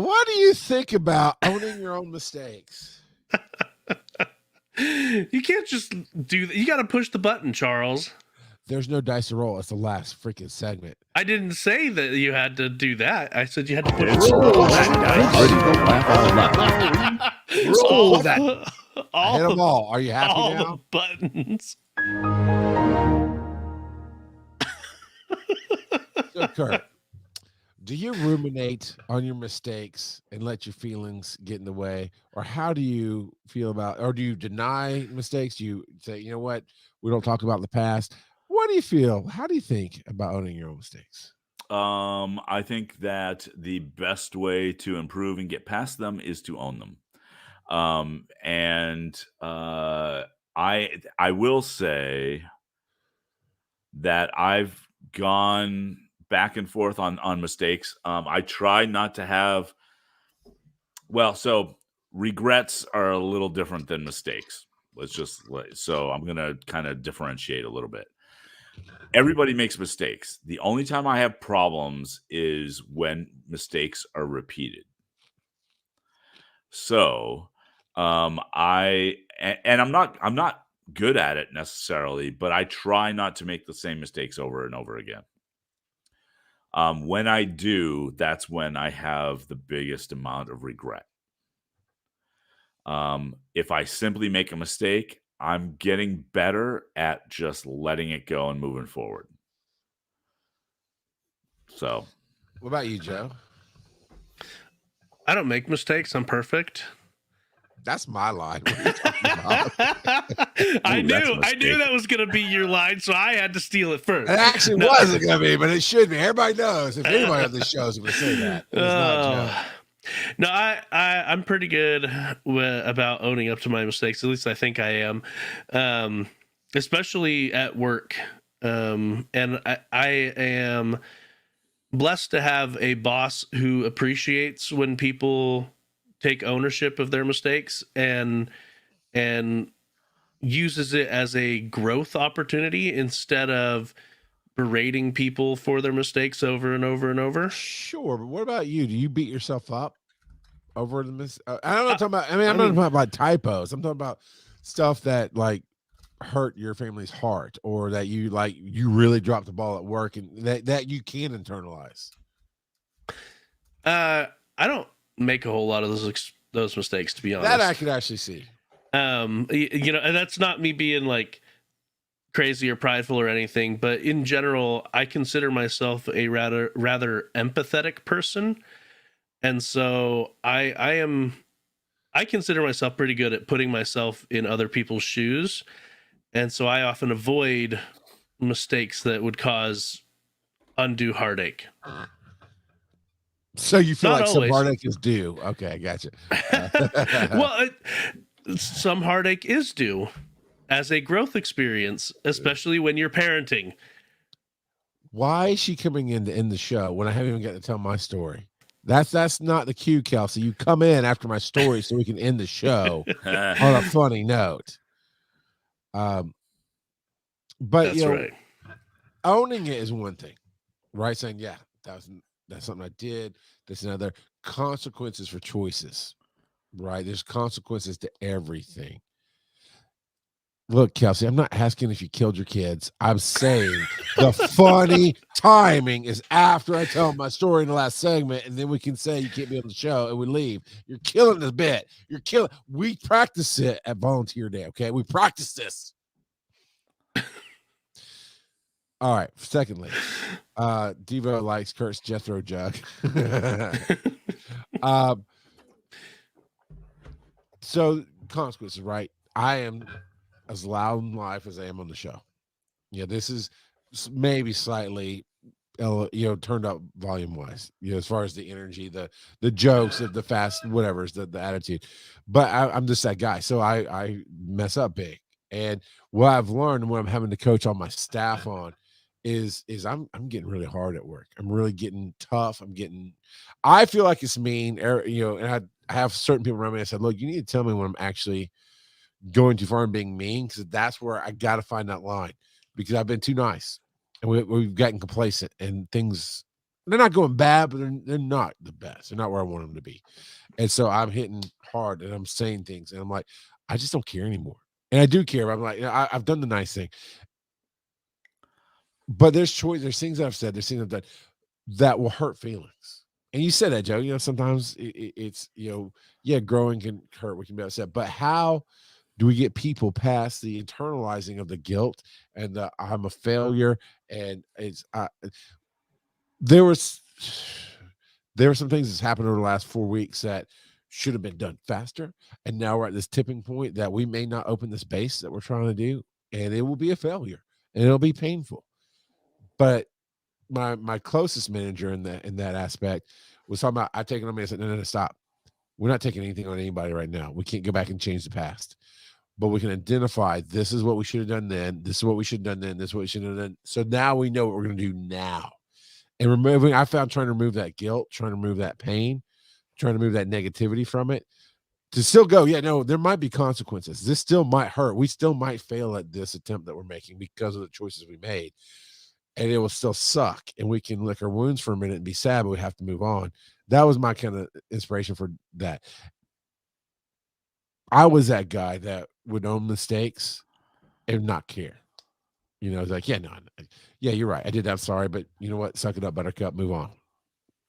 What do you think about owning your own mistakes? You can't just do that. You got to push the button, Charles. There's no dice to roll. It's the last freaking segment. I didn't say that you had to do that. I said you had to push It's roll that dice. Ready to laugh out loud. Roll all, that. all, Hit them all. Are you happy all now? the buttons. So, Kurt, do you ruminate on your mistakes and let your feelings get in the way? Or how do you feel about, or do you deny mistakes? Do you say, you know what, we don't talk about the past? What do you feel? How do you think about owning your own mistakes? I think that the best way to improve and get past them is to own them. And I will say that I've gone back and forth on mistakes. I try not to have so regrets are a little different than mistakes. So I'm gonna kind of differentiate a little bit. Everybody makes mistakes. The only time I have problems is when mistakes are repeated. So, I'm not good at it necessarily, but I try not to make the same mistakes over and over again. When I do, that's when I have the biggest amount of regret. If I simply make a mistake, I'm getting better at just letting it go and moving forward. So, What about you, Joe? I don't make mistakes. I'm perfect. That's my line. What are you talking about? I Ooh, that's a knew mistake. that was going to be your line, so I had to steal it first. It actually No. wasn't going to be, but it should be. Everybody knows. If anybody on this show is going to say that, it's not Joe. No, I'm pretty good about owning up to my mistakes. At least I think I am, especially at work. And I am blessed to have a boss who appreciates when people take ownership of their mistakes and uses it as a growth opportunity instead of berating people for their mistakes over and over and over. Sure, but what about you? Do you beat yourself up over the I'm not talking about. I'm I not mean- talking about typos. I'm talking about stuff that like hurt your family's heart, or that you really dropped the ball at work, and that you can internalize. I don't make a whole lot of those mistakes, to be honest. That I could actually see. And that's not me being like crazy or prideful or anything, but in general, I consider myself a rather empathetic person, and so I consider myself pretty good at putting myself in other people's shoes, and so I often avoid mistakes that would cause undue heartache. So you feel Not like always. some heartache is due. Okay, I got you. Well, some heartache is due as a growth experience, especially when you're parenting. Why is she coming in to end the show when I haven't even got to tell my story? That's not the cue, Kelsey. You come in after my story so we can end the show on a funny note. But That's right. Owning it is one thing, right? Saying, yeah, that's something I did. There's another consequences for choices, right? There's consequences to everything. Look, Kelsey, I'm not asking if you killed your kids. I'm saying the funny timing is after I tell my story in the last segment, and then we can say you can't be on the show, and we leave. You're killing this bit. You're killing. We practice it at Volunteer Day, okay? We practice this. All right. Secondly, Devo likes Kurt's Jethro jug. So consequences, right? I am as loud in life as I am on the show. Yeah, this is maybe slightly, turned up volume wise. As far as the energy, the jokes, the fast, whatever is the attitude. But I'm just that guy, so I mess up big. And what I've learned, and what I'm having to coach all my staff on, is I'm getting really hard at work. I'm really getting tough. I feel like it's mean, and I have certain people around me. I said, look, you need to tell me when I'm actually going too far and being mean, because that's where I got to find that line, because I've been too nice and we've gotten complacent, and things they're not going bad, but they're not the best. They're not where I want them to be. And so I'm hitting hard and I'm saying things and I'm like, I just don't care anymore. And I do care. But I'm like, I've done the nice thing. But there's there's things that I've said, there's things I've done that will hurt feelings. And you said that, Joe. Sometimes it's growing can hurt. We can be upset. But how do we get people past the internalizing of the guilt and the I'm a failure? And there was there were some things that's happened over the last 4 weeks that should have been done faster. And now we're at this tipping point that we may not open the space that we're trying to do, and it will be a failure and it'll be painful. But my closest manager in that aspect was talking about, I taken on me and said, no, stop. We're not taking anything on anybody right now. We can't go back and change the past, but we can identify this is what we should have done then. This is what we should have done then. This is what we should have done. So now we know what we're going to do now. And I found trying to remove that guilt, trying to remove that pain, trying to move that negativity from it to still go, there might be consequences. This still might hurt. We still might fail at this attempt that we're making because of the choices we made. And it will still suck. And we can lick our wounds for a minute and be sad, but we have to move on. That was my kind of inspiration for that. I was that guy that would own mistakes and not care. It's like, yeah, you're right. I did that. I'm sorry, but you know what? Suck it up, buttercup, move on.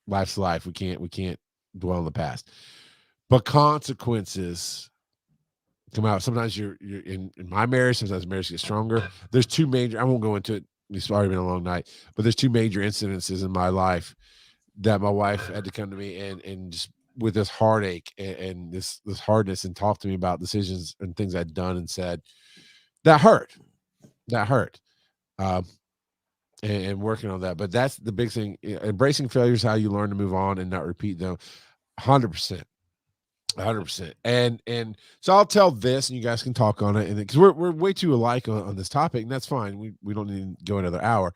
Life's life. We can't dwell on the past. But consequences come out. Sometimes you're in my marriage, sometimes marriage gets stronger. There's two major, I won't go into it. It's already been a long night, but there's two major incidences in my life that my wife had to come to me and just with this heartache and this hardness and talk to me about decisions and things I'd done and said that hurt. And working on that. But that's the big thing. Embracing failure is how you learn to move on and not repeat them. 100%. 100%. And so I'll tell this and you guys can talk on it. And because we're way too alike on this topic, and that's fine. We don't need to go another hour.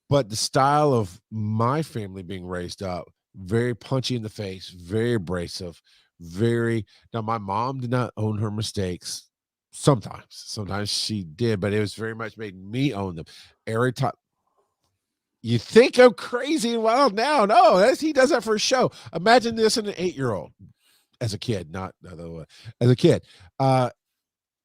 But the style of my family being raised up, very punchy in the face, very abrasive, now my mom did not own her mistakes. Sometimes she did, but it was very much made me own them. Every time you think I'm crazy and wild now. No, he does that for a show. Imagine this in an 8-year-old as a kid, not the other way. As a kid, I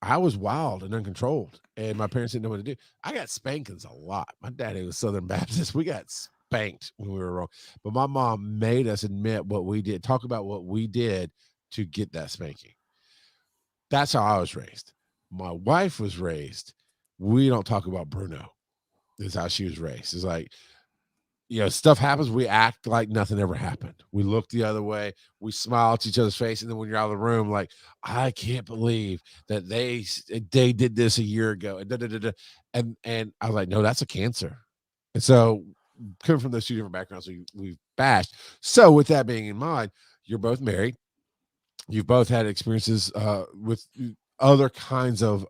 was wild and uncontrolled, and my parents didn't know what to do. I got spankings a lot. My daddy was Southern Baptist. We got spanked when we were wrong, but my mom made us admit what we did, talk about what we did to get that spanking. That's how I was raised. My wife was raised. We don't talk about Bruno. This is how she was raised. It's like, stuff happens. We act like nothing ever happened. We look the other way. We smile at each other's face. And then when you're out of the room, like, I can't believe that they did this a year ago. And I was like, no, that's a cancer. And so coming from those two different backgrounds, we've bashed. So with that being in mind, you're both married. You've both had experiences with other kinds of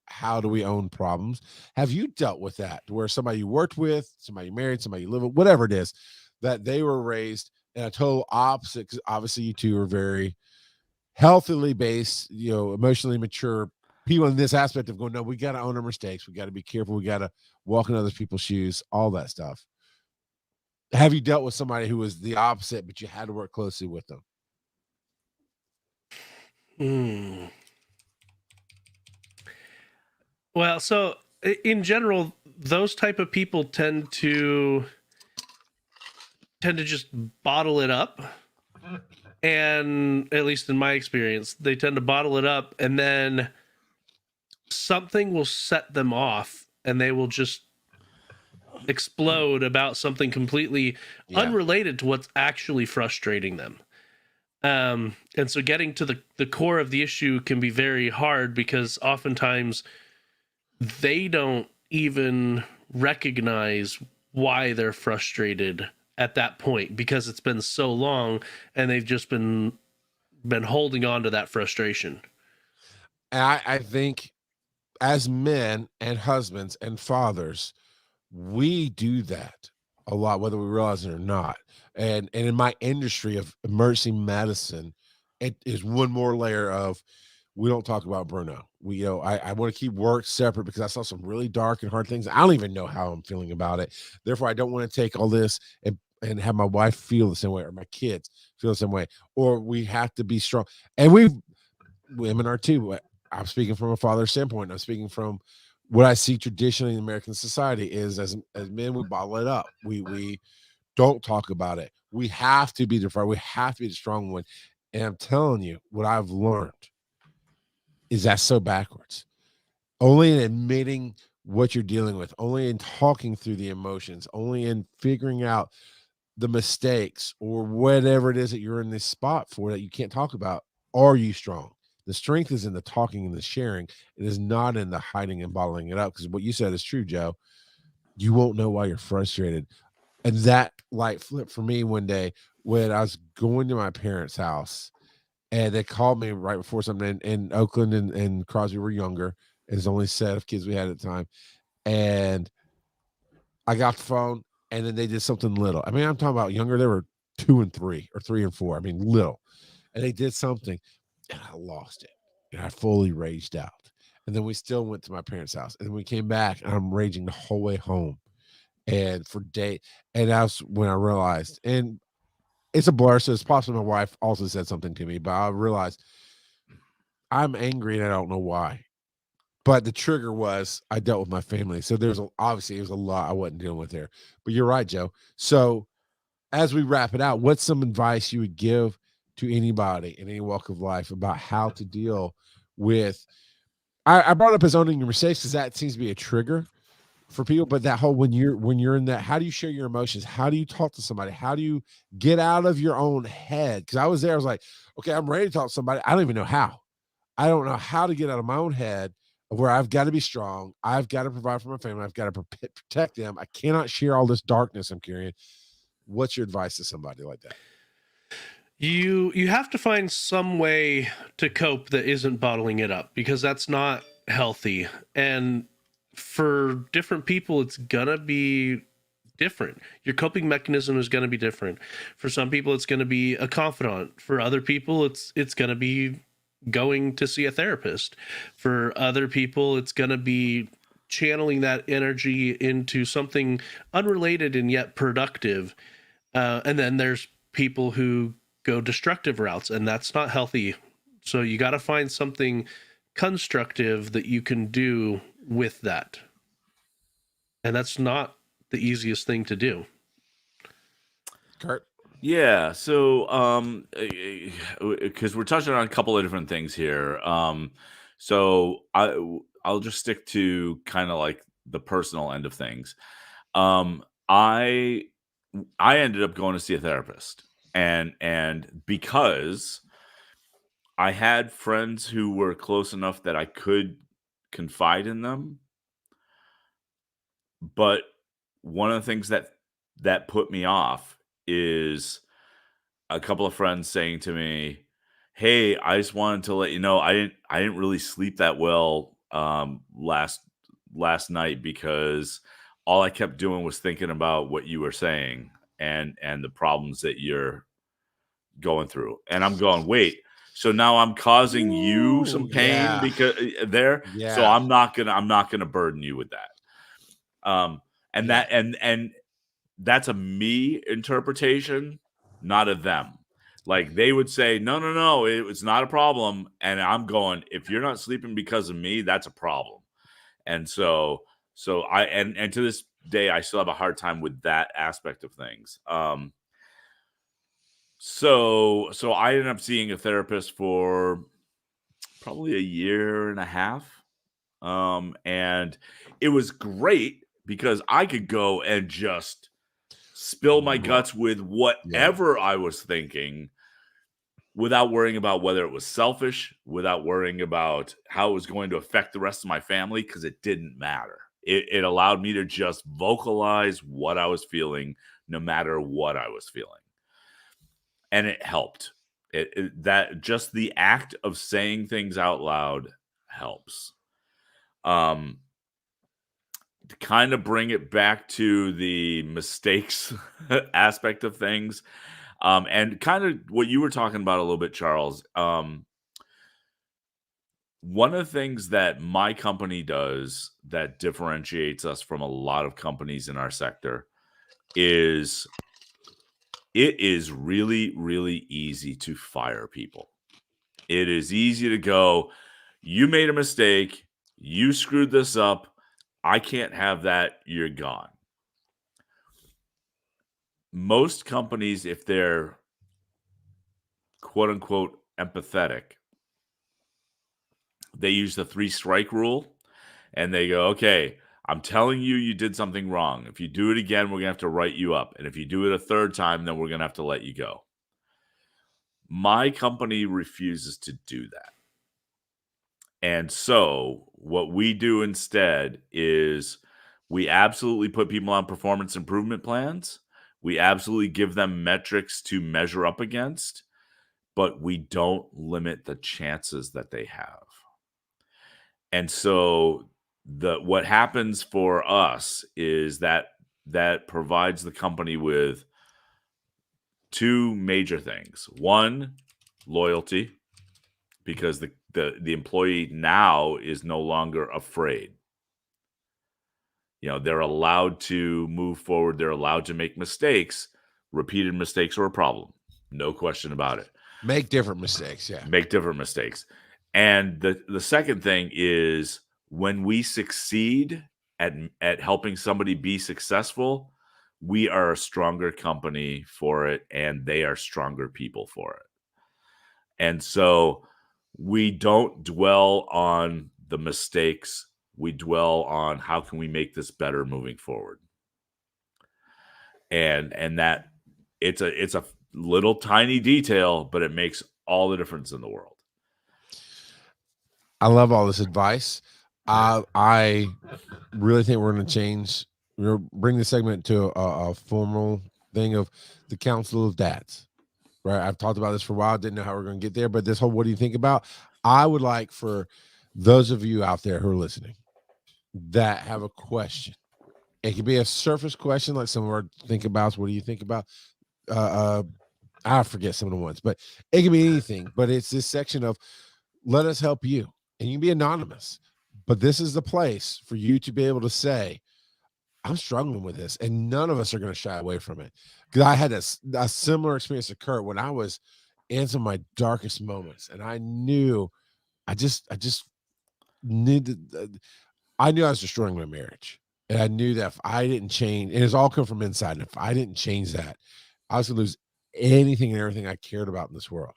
how do we own problems. Have you dealt with that where somebody you worked with, somebody you married, somebody you live with, whatever it is, that they were raised in a total opposite? Because obviously you two are very healthily based, emotionally mature people in this aspect of going, no, we got to own our mistakes. We got to be careful. We got to walk in other people's shoes, all that stuff. Have you dealt with somebody who was the opposite, but you had to work closely with them? Well, so in general, those type of people tend to just bottle it up. And at least in my experience, they tend to bottle it up and then something will set them off and they will just explode about something completely unrelated to what's actually frustrating them. And so getting to the core of the issue can be very hard because oftentimes they don't even recognize why they're frustrated at that point because it's been so long and they've just been holding on to that frustration. And I think as men and husbands and fathers, we do that a lot, whether we realize it or not. And in my industry of emergency medicine, it is one more layer of we don't talk about Bruno. We, I want to keep work separate because I saw some really dark and hard things. I don't even know how I'm feeling about it. Therefore, I don't want to take all this and have my wife feel the same way or my kids feel the same way. Or we have to be strong. And women are too. I'm speaking from a father's standpoint. I'm speaking from what I see traditionally in American society is as men, we bottle it up. We don't talk about it. We have to be the fighter. We have to be the strong one. And I'm telling you, what I've learned is that's so backwards. Only in admitting what you're dealing with, only in talking through the emotions, only in figuring out the mistakes or whatever it is that you're in this spot for that you can't talk about, are you strong? The strength is in the talking and the sharing. It is not in the hiding and bottling it up. Because what you said is true, Joe. You won't know why you're frustrated. And that light flipped for me one day when I was going to my parents' house and they called me right before something in Oakland and Crosby were younger. It's only set of kids we had at the time. And I got the phone and then they did something little. I mean, I'm talking about younger. They were 2 and 3 or 3 and 4. I mean, little. And they did something and I lost it. And I fully raged out. And then we still went to my parents' house. And we came back and I'm raging the whole way home. And for day, and that's when I realized, and it's a blur, so it's possible my wife also said something to me, but I realized I'm angry and I don't know why. But the trigger was I dealt with my family. So obviously it was a lot I wasn't dealing with there. But you're right, Joe. So as we wrap it out, what's some advice you would give to anybody in any walk of life about how to deal with I brought up as owning your mistakes because that seems to be a trigger for people, but that whole when you're in that, how do you share your emotions? How do you talk to somebody? How do you get out of your own head? Because I was there, I was like, okay, I'm ready to talk to somebody. I don't even know how. I don't know how to get out of my own head of where I've got to be strong. I've got to provide for my family. I've got to protect them. I cannot share all this darkness I'm carrying. What's your advice to somebody like that? You have to find some way to cope that isn't bottling it up, because that's not healthy. And for different people, it's gonna be different. Your coping mechanism is gonna be different. For some people, it's gonna be a confidant. For other people, it's gonna be going to see a therapist. For other people, it's gonna be channeling that energy into something unrelated and yet productive. And then there's people who go destructive routes, and that's not healthy. So you got to find something constructive that you can do with that. And that's not the easiest thing to do. Kurt? Yeah, so because we're touching on a couple of different things here. So I'll just stick to kind of like the personal end of things. I ended up going to see a therapist, and because I had friends who were close enough that I could confide in them, but one of the things that put me off is a couple of friends saying to me, "Hey, I just wanted to let you know I didn't really sleep that well last night because all I kept doing was thinking about what you were saying and the problems that you're going through." And I'm going, "Wait, so now I'm causing you some Ooh, pain yeah. because there, so Yeah. I'm not gonna burden you with that." And Yeah. and that's a me interpretation, not a them. Like they would say, no, no, no, it's not a problem. And I'm going, if you're not sleeping because of me, that's a problem. And so and to this day, I still have a hard time with that aspect of things. So I ended up seeing a therapist for probably a year and a half. And it was great because I could go and just spill my guts with Yeah. whatever I was thinking without worrying about whether it was selfish, without worrying about how it was going to affect the rest of my family, because it didn't matter. It allowed me to just vocalize what I was feeling, no matter what I was feeling. And it helped. That just the act of saying things out loud helps. To kind of bring it back to the mistakes aspect of things, and kind of what you were talking about a little bit, Charles. one of the things that my company does that differentiates us from a lot of companies in our sector is it is really, really easy to fire people. It is easy to go, you made a mistake, you screwed this up, I can't have that, you're gone. Most companies, if they're quote unquote empathetic, they use the 3-strike rule and they go, okay, I'm telling you, you did something wrong. If you do it again, we're going to have to write you up. And if you do it a third time, then we're going to have to let you go. My company refuses to do that. And so what we do instead is we absolutely put people on performance improvement plans. We absolutely give them metrics to measure up against, but we don't limit the chances that they have. And so what happens for us is that provides the company with two major things. One, loyalty, because the employee now is no longer afraid. They're allowed to move forward. They're allowed to make mistakes. Repeated mistakes are a problem. No question about it. Make different mistakes. Yeah. Make different mistakes. And the second thing is when we succeed at helping somebody be successful, we are a stronger company for it, and they are stronger people for it. And so we don't dwell on the mistakes. We dwell on how can we make this better moving forward. And that it's a little tiny detail, but it makes all the difference in the world. I love all this advice. I really think we're going to change. We're bring this segment to a formal thing of the Council of Dads. Right. I've talked about this for a while. Didn't know how we're going to get there, but this whole, what do you think about? I would like for those of you out there who are listening that have a question. It could be a surface question, like some of our think abouts. What do you think about? I forget some of the ones, but it can be anything. But it's this section of let us help you, and you can be anonymous. But this is the place for you to be able to say, I'm struggling with this, and none of us are going to shy away from it. Because I had a similar experience occur when I was in some of my darkest moments, and I knew I just needed. I knew I was destroying my marriage, and I knew that if I didn't change, and it's all come from inside. And if I didn't change that, I was going to lose anything and everything I cared about in this world.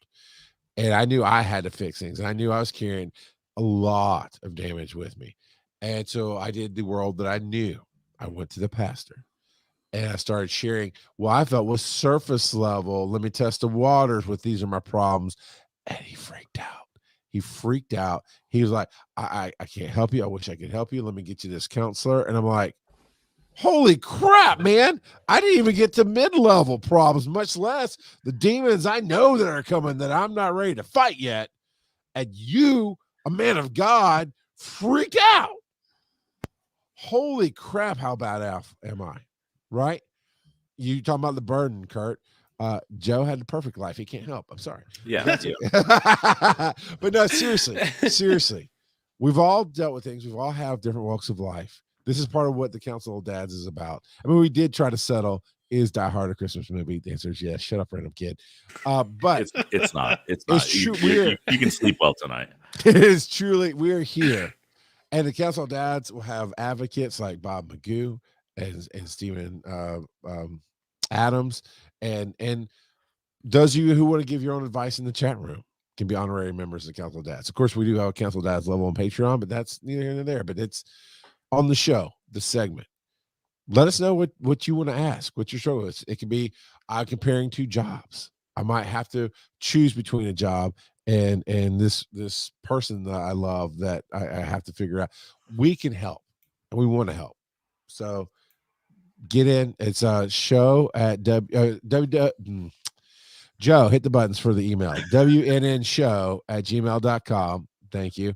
And I knew I had to fix things, and I knew I was carrying a lot of damage with me. And so I did the world that I knew. I went to the pastor and I started sharing what I felt was surface level. Let me test the waters with these are my problems. And he freaked out. He freaked out. He was like, I can't help you. I wish I could help you. Let me get you this counselor. And I'm like, holy crap, man. I didn't even get to mid-level problems, much less the demons I know that are coming that I'm not ready to fight yet. And you, a man of God, freaked out. Holy crap, how bad am I? Right? You talking about the burden, Kurt. Joe had the perfect life. He can't help. I'm sorry. Yeah. But no, seriously. We've all dealt with things. We've all have different walks of life. This is part of what the Council of Dads is about. I mean, we did try to settle, is Die Hard a Christmas movie? The answer is yes. Shut up, random kid. But it's not. It's not. It's true. You can sleep well tonight. It is truly, we're here. And the Council of Dads will have advocates like Bob Magoo and Stephen Adams. And those of you who want to give your own advice in the chat room can be honorary members of the Council of Dads. Of course, we do have a Council of Dads level on Patreon, but that's neither here nor there. But it's on the show, the segment. Let us know what you want to ask, what your struggle is. It could be comparing two jobs. I might have to choose between a job and this person that I love that I have to figure out. We can help, and we want to help. So get in. It's a show at Joe, hit the buttons for the email. WNNshow@gmail.com. Thank you.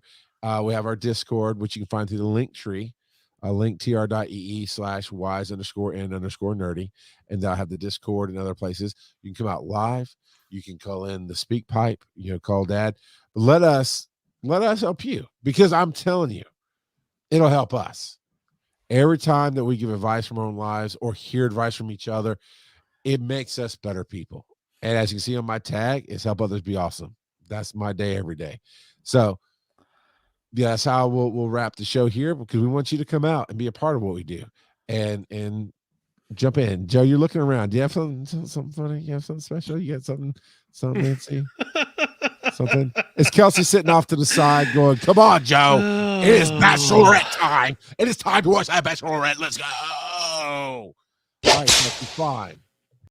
We have our Discord, which you can find through the link tree. linktr.ee/wise_and_nerdy. And they'll have the Discord and other places. You can come out live. You can call in the speak pipe, call dad. But let us let us help you, because I'm telling you, it'll help us. Every time that we give advice from our own lives or hear advice from each other, it makes us better people. And as you can see on my tag, it's help others be awesome. That's my day every day. So yeah, that's how we'll wrap the show here, because we want you to come out and be a part of what we do and jump in. Joe, you're looking around. Do you have something funny? You have something special? You got something Nancy? Something? Is Kelsey sitting off to the side going, come on, Joe. It is Bachelorette time. It is time to watch that Bachelorette. Let's go. All right, Kelsey, fine.